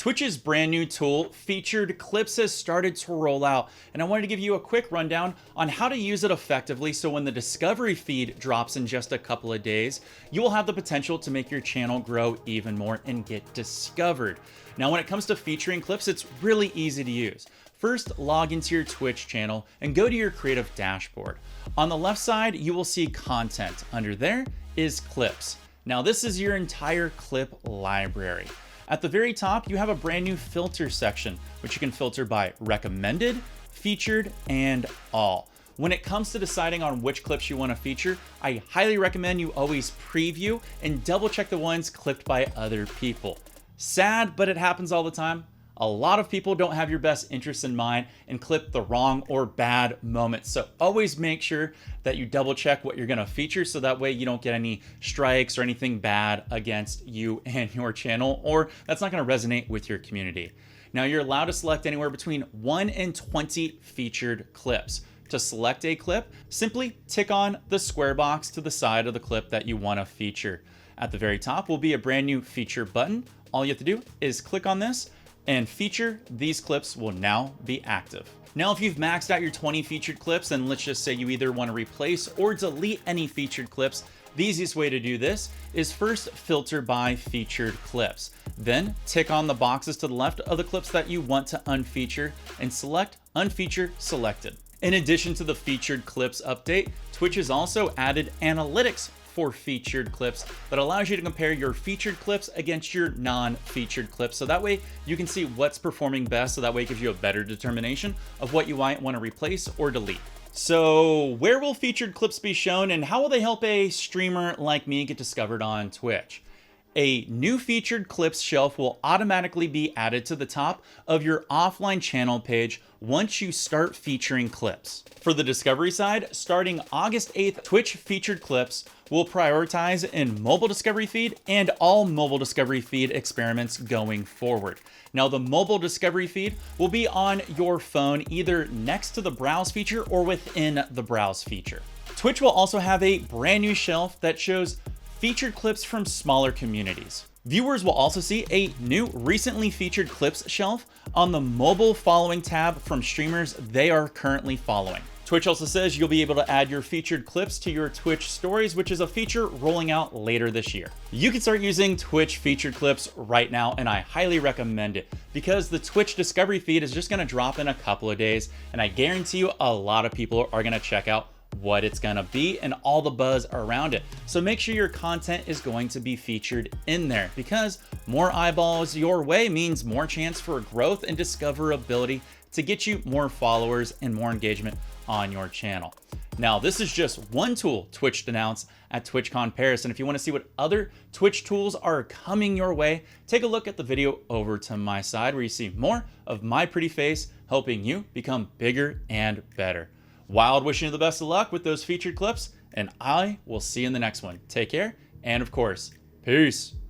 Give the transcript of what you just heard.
Twitch's brand new tool, Featured Clips, has started to roll out, and I wanted to give you a quick rundown on how to use it effectively so when the discovery feed drops in just a couple of days, you will have the potential to make your channel grow even more and get discovered. Now, when it comes to featuring clips, it's really easy to use. First, log into your Twitch channel and go to your creative dashboard. On the left side, you will see content. Under there is clips. Now, this is your entire clip library. At the very top, you have a brand new filter section, which you can filter by recommended, featured, and all. When it comes to deciding on which clips you want to feature, I highly recommend you always preview and double check the ones clipped by other people. Sad, but it happens all the time. A lot of people don't have your best interests in mind and clip the wrong or bad moments. So always make sure that you double check what you're gonna feature so that way you don't get any strikes or anything bad against you and your channel, or that's not gonna resonate with your community. Now, you're allowed to select anywhere between 1 and 20 featured clips. To select a clip, simply tick on the square box to the side of the clip that you wanna feature. At the very top will be a brand new feature button. All you have to do is click on this and feature. These clips will now be active. Now, if you've maxed out your 20 featured clips, and let's just say you either want to replace or delete any featured clips, the easiest way to do this is first filter by featured clips. Then tick on the boxes to the left of the clips that you want to unfeature and select Unfeature Selected. In addition to the featured clips update, Twitch has also added analytics for featured clips that allows you to compare your featured clips against your non-featured clips. So that way you can see what's performing best. So that way it gives you a better determination of what you might want to replace or delete. So where will featured clips be shown and how will they help a streamer like me get discovered on Twitch? A new featured clips shelf will automatically be added to the top of your offline channel page once you start featuring clips. For the discovery side, starting August 8th, Twitch featured clips will prioritize in mobile discovery feed and all mobile discovery feed experiments going forward. Now, the mobile discovery feed will be on your phone, either next to the browse feature or within the browse feature. Twitch will also have a brand new shelf that shows featured clips from smaller communities. Viewers will also see a new recently featured clips shelf on the mobile following tab from streamers they are currently following. Twitch also says you'll be able to add your featured clips to your Twitch stories, which is a feature rolling out later this year. You can start using Twitch featured clips right now, and I highly recommend it because the Twitch discovery feed is just gonna drop in a couple of days, and I guarantee you a lot of people are gonna check out what it's gonna be and all the buzz around it. So make sure your content is going to be featured in there because more eyeballs your way means more chance for growth and discoverability to get you more followers and more engagement on your channel. Now, this is just one tool Twitch announced at TwitchCon Paris, and if you want to see what other Twitch tools are coming your way, take a look at the video over to my side where you see more of my pretty face helping you become bigger and better. Wild wishing you the best of luck with those featured clips, and I will see you in the next one. Take care, and of course, peace.